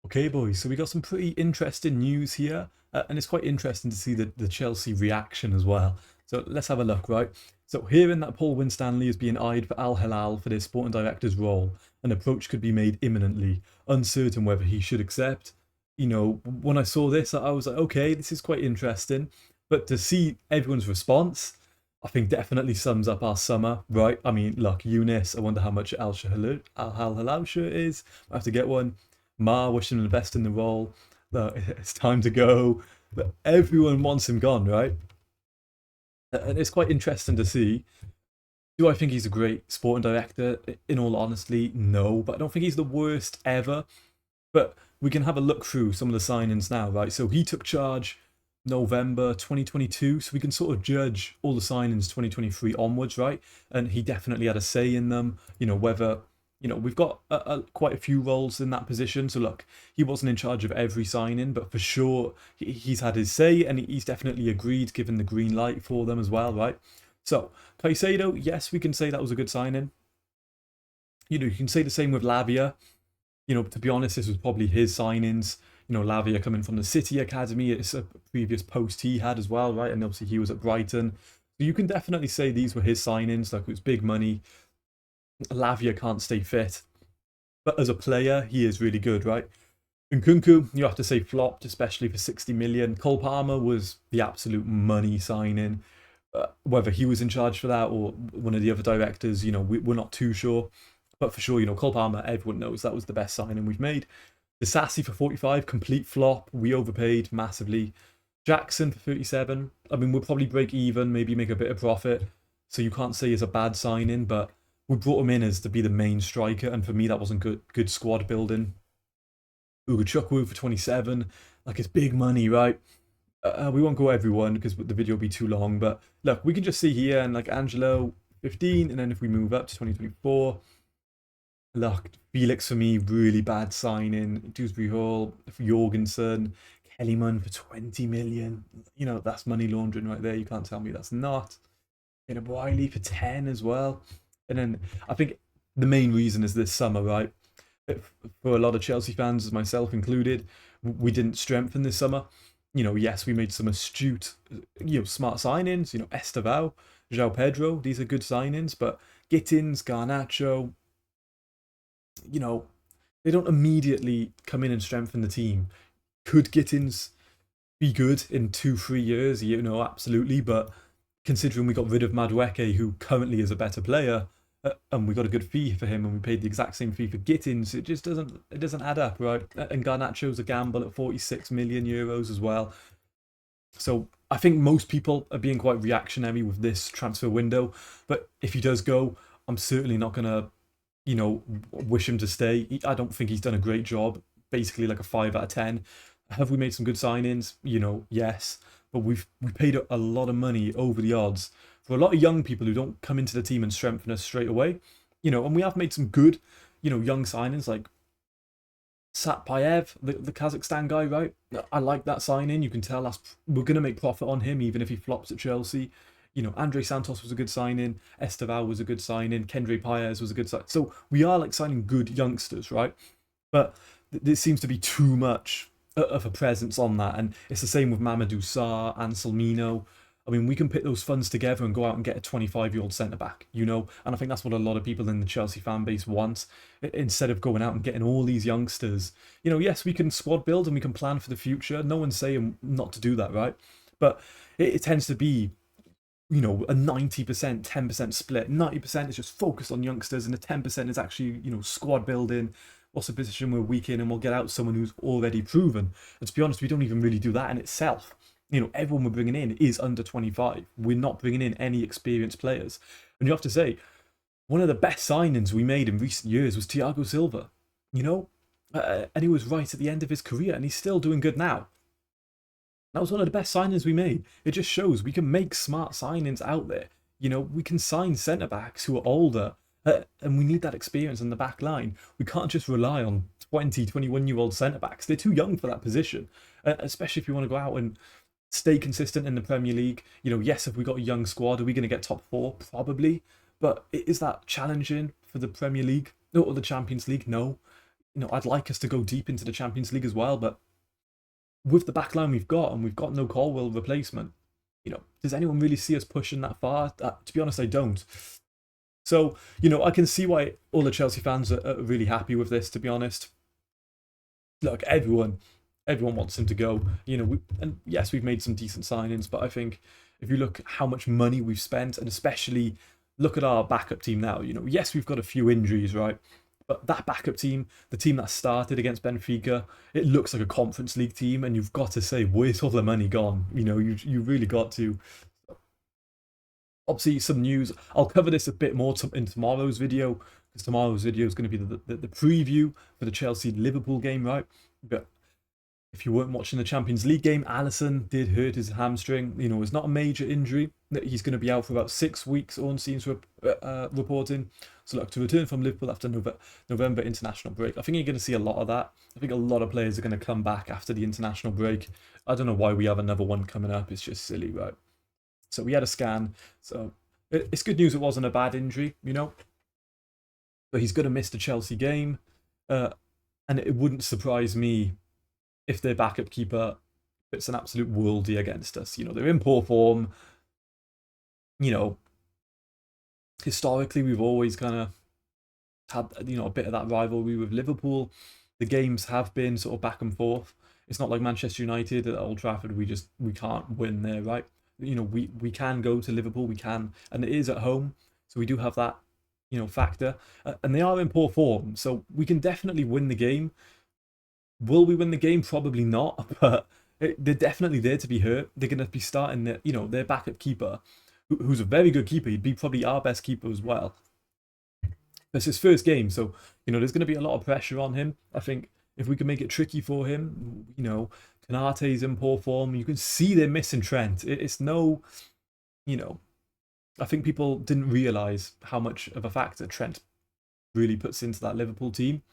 Okay, boys, so we got some pretty interesting news here, and it's quite interesting to see the Chelsea reaction as well. So let's have a look, right? So hearing that Paul Winstanley is being eyed for Al Hilal for their sporting director's role, an approach could be made imminently, uncertain whether he should accept. When I saw this, I was like, okay, this is quite interesting. But to see everyone's response, I think definitely sums up our summer, right? I mean, look, Eunice, I wonder how much Al Hilal shirt is. I have to get one. Ma wishing him the best in the role. Look, it's time to go. But everyone wants him gone, right? And it's quite interesting to see. Do I think he's a great sporting director? In all honesty, no. But I don't think he's the worst ever. But we can have a look through some of the signings now, right? So he took charge November 2022, so we can sort of judge all the signings 2023 onwards, right? And he definitely had a say in them. Whether we've got quite a few roles in that position. So look, he wasn't in charge of every signing, but for sure he's had his say, and he's definitely agreed, given the green light for them as well, right? So Caicedo, yes, we can say that was a good signing. You can say the same with Lavia. To be honest, this was probably his signings. Lavia coming from the City Academy, it's a previous post he had as well, right? And obviously he was at Brighton. So you can definitely say these were his signings, like it was big money. Lavia can't stay fit, but as a player, he is really good, right? Nkunku, you have to say flopped, especially for 60 million. Cole Palmer was the absolute money signing. Whether he was in charge for that or one of the other directors, we're not too sure. But for sure, Cole Palmer, everyone knows that was the best signing we've made. The Sassy for 45, complete flop. We overpaid massively. Jackson for 37. I mean, we'll probably break even, maybe make a bit of profit. So you can't say it's a bad signing, but we brought him in as to be the main striker, and for me, that wasn't good squad building. Ugochukwu for 27. Like, it's big money, right? We won't go everyone because the video will be too long, but look, we can just see here, and like Angelo, 15, and then if we move up to 2024, look, Felix for me, really bad signing. Dewsbury Hall for Jorgensen, Kellyman for 20 million. That's money laundering right there. You can't tell me that's not. Wiley for 10 as well. And then I think the main reason is this summer, right? For a lot of Chelsea fans, myself included, we didn't strengthen this summer. Yes, we made some astute, smart signings. Estevao, João Pedro, these are good signings, but Gittins, Garnacho, you know, they don't immediately come in and strengthen the team. Could Gittins be good in 2, 3 years? Absolutely. But considering we got rid of Madueke, who currently is a better player, and we got a good fee for him, and we paid the exact same fee for Gittins, it just doesn't add up, right? And Garnacho's a gamble at 46 million euros as well. So I think most people are being quite reactionary with this transfer window. But if he does go, I'm certainly not gonna, wish him to stay. I don't think he's done a great job. Basically, like a 5 out of 10. Have we made some good signings? Yes, but we paid a lot of money over the odds for a lot of young people who don't come into the team and strengthen us straight away. And we have made some good, young signings like Satpayev, the Kazakhstan guy, right? I like that signing. You can tell we're going to make profit on him, even if he flops at Chelsea. Andre Santos was a good signing. Estevao was a good signing. Kendre Paez was a good signing. So we are like signing good youngsters, right? But there seems to be too much of a presence on that. And it's the same with Mamadou Sarr, Anselmino. I mean, we can put those funds together and go out and get a 25-year-old centre back, And I think that's what a lot of people in the Chelsea fan base want. Instead of going out and getting all these youngsters, yes, we can squad build and we can plan for the future. No one's saying not to do that, right? But it tends to be, a 90%, 10% split. 90% is just focused on youngsters, and the 10% is actually, squad building. What's the position we're weak in, and we'll get out someone who's already proven. And to be honest, we don't even really do that in itself. Everyone we're bringing in is under 25. We're not bringing in any experienced players. And you have to say, one of the best signings we made in recent years was Thiago Silva, and he was right at the end of his career, and he's still doing good now. That was one of the best signings we made. It just shows we can make smart signings out there. We can sign centre backs who are older, and we need that experience in the back line. We can't just rely on 20, 21-year-old centre backs. They're too young for that position, especially if you want to go out and stay consistent in the Premier League. Yes, if we got a young squad, are we going to get top four? Probably. But is that challenging for the Premier League or the Champions League? No. I'd like us to go deep into the Champions League as well, but with the backline we've got, and we've got no Colwill replacement, does anyone really see us pushing that far? To be honest, I don't. So, I can see why all the Chelsea fans are really happy with this, to be honest. Look, everyone wants him to go. And yes, we've made some decent signings, but I think if you look how much money we've spent, and especially look at our backup team now, yes, we've got a few injuries, right? But that backup team, the team that started against Benfica, it looks like a Conference League team, and you've got to say, where's all the money gone? You really got to. Obviously, some news. I'll cover this a bit more in tomorrow's video, because tomorrow's video is going to be the preview for the Chelsea-Liverpool game, right? But if you weren't watching the Champions League game, Alisson did hurt his hamstring. It's not a major injury. He's going to be out for about 6 weeks, Orn seems reporting. So look, to return from Liverpool after November international break, I think you're going to see a lot of that. I think a lot of players are going to come back after the international break. I don't know why we have another one coming up. It's just silly, right? So we had a scan. So it's good news it wasn't a bad injury, But he's going to miss the Chelsea game. And it wouldn't surprise me if their backup keeper puts an absolute worldie against us. They're in poor form. Historically, we've always kind of had, a bit of that rivalry with Liverpool. The games have been sort of back and forth. It's not like Manchester United at Old Trafford. We can't win there, right? We can go to Liverpool. We can, and it is at home. So we do have that, factor. And they are in poor form. So we can definitely win the game. Will we win the game? Probably not, but they're definitely there to be hurt. They're going to be starting their backup keeper, who's a very good keeper. He'd be probably our best keeper as well. It's his first game, so there's going to be a lot of pressure on him. I think if we can make it tricky for him, Konate's in poor form. You can see they're missing Trent. It's no, I think people didn't realise how much of a factor Trent really puts into that Liverpool team.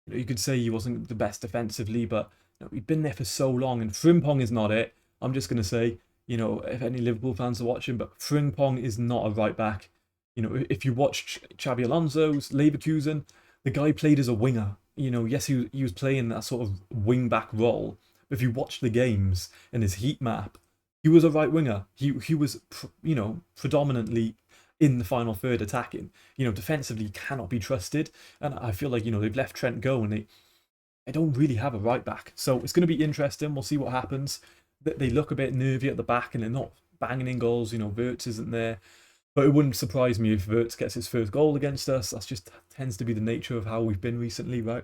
You could say he wasn't the best defensively, but he'd been there for so long, and Frimpong is not it. I'm just going to say, if any Liverpool fans are watching, but Frimpong is not a right back. If you watched Xabi Alonso's Leverkusen, the guy played as a winger. Yes, he was playing that sort of wing back role. But if you watch the games and his heat map, he was a right winger. He was, predominantly in the final third attacking. Defensively cannot be trusted. And I feel like, they've let Trent go, and they don't really have a right back. So it's going to be interesting. We'll see what happens. They look a bit nervy at the back, and they're not banging in goals. Wirtz isn't there. But it wouldn't surprise me if Wirtz gets his first goal against us. That's just tends to be the nature of how we've been recently, right?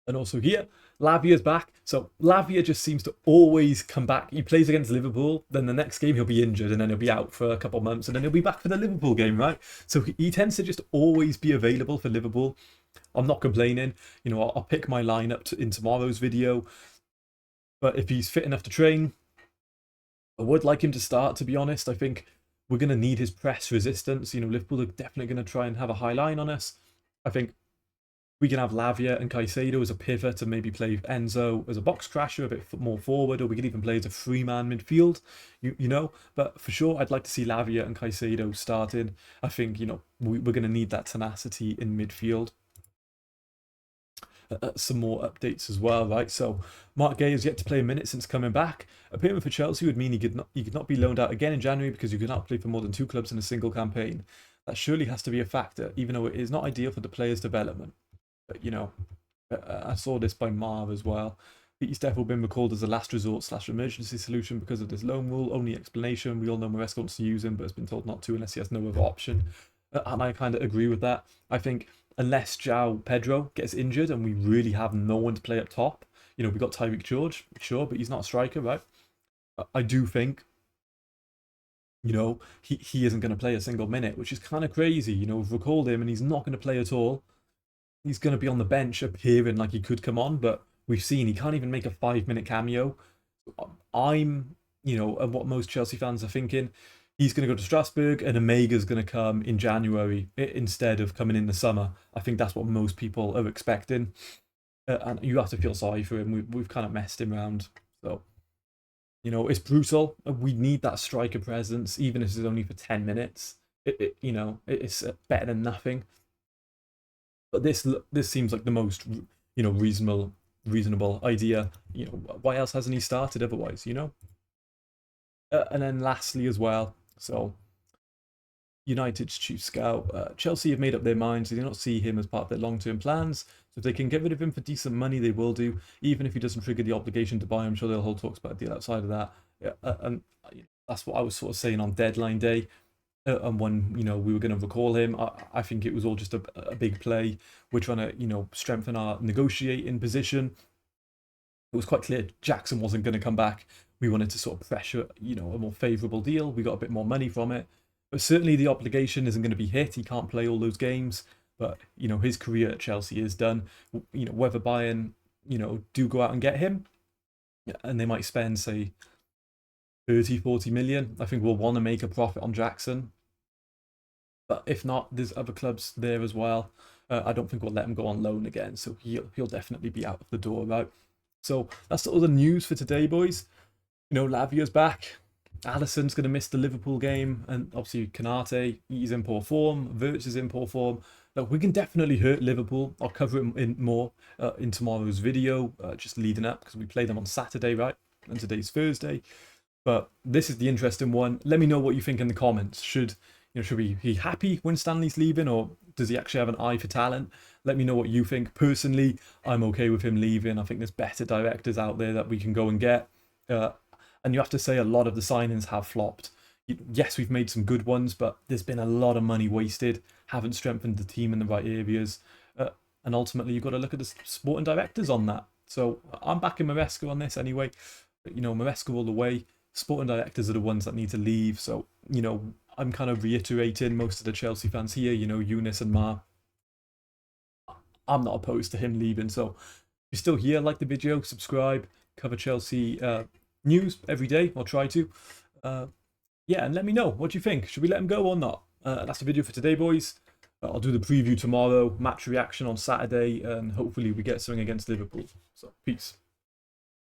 And also here, Lavia's back. So Lavia just seems to always come back. He plays against Liverpool, then the next game he'll be injured, and then he'll be out for a couple of months, and then he'll be back for the Liverpool game, right? So he tends to just always be available for Liverpool. I'm not complaining. I'll pick my lineup in tomorrow's video. But if he's fit enough to train, I would like him to start, to be honest. I think we're going to need his press resistance. Liverpool are definitely going to try and have a high line on us. I think we can have Lavia and Caicedo as a pivot, to maybe play Enzo as a box crasher, a bit more forward, or we could even play as a three-man midfield, But for sure, I'd like to see Lavia and Caicedo starting. I think, we're going to need that tenacity in midfield. Some more updates as well, right? So Mark Gay has yet to play a minute since coming back. Appearing for Chelsea would mean he could not be loaned out again in January, because you cannot play for more than 2 clubs in a single campaign. That surely has to be a factor, even though it is not ideal for the player's development. But I saw this by Marv as well. He's definitely been recalled as a last resort / emergency solution because of this loan rule. Only explanation: we all know Maresca wants to use him, but has been told not to unless he has no other option. And I kind of agree with that. I think unless João Pedro gets injured and we really have no one to play up top, we got Tyreek George, sure, but he's not a striker, right? I do think, he isn't going to play a single minute, which is kind of crazy. We've recalled him and he's not going to play at all. He's going to be on the bench appearing like he could come on, but we've seen he can't even make a 5-minute cameo. I'm, and what most Chelsea fans are thinking, he's going to go to Strasbourg and Omega's going to come in January instead of coming in the summer. I think that's what most people are expecting. And you have to feel sorry for him. We've kind of messed him around. So, it's brutal. We need that striker presence, even if it's only for 10 minutes. It's better than nothing. But this seems like the most, reasonable idea. Why else hasn't he started otherwise? And then lastly as well, so United's chief scout, Chelsea have made up their minds. They do not see him as part of their long-term plans. So if they can get rid of him for decent money, they will do. Even if he doesn't trigger the obligation to buy, I'm sure they'll hold talks about a deal outside of that. Yeah, and that's what I was sort of saying on deadline day. And when we were going to recall him, I think it was all just a big play. We're trying to strengthen our negotiating position. It was quite clear Jackson wasn't going to come back. We wanted to sort of pressure a more favourable deal. We got a bit more money from it, but certainly the obligation isn't going to be hit. He can't play all those games, but his career at Chelsea is done. Whether Bayern do go out and get him, and they might spend say 30-40 million, I think we'll want to make a profit on Jackson. But if not, there's other clubs there as well. I don't think we'll let him go on loan again, so he'll definitely be out of the door, right? So that's all the news for today, boys. Lavia's back. Alisson's going to miss the Liverpool game, and obviously Kanate, he's in poor form. Wirtz is in poor form. We can definitely hurt Liverpool. I'll cover it in more in tomorrow's video, just leading up, because we play them on Saturday, right? And today's Thursday. But this is the interesting one. Let me know what you think in the comments. Should we be happy when Winstanley's leaving, or does he actually have an eye for talent? Let me know what you think. Personally, I'm okay with him leaving. I think there's better directors out there that we can go and get. And you have to say a lot of the signings have flopped. Yes, we've made some good ones, but there's been a lot of money wasted. Haven't strengthened the team in the right areas. And ultimately, you've got to look at the sporting directors on that. So I'm backing Maresca on this anyway. Maresca all the way. Sporting directors are the ones that need to leave. So, I'm kind of reiterating most of the Chelsea fans here, Eunice and Ma. I'm not opposed to him leaving. So if you're still here, like the video, subscribe, cover Chelsea news every day, or try to. Yeah, and let me know, what do you think? Should we let him go or not? That's the video for today, boys. I'll do the preview tomorrow, match reaction on Saturday, and hopefully we get something against Liverpool. So, peace.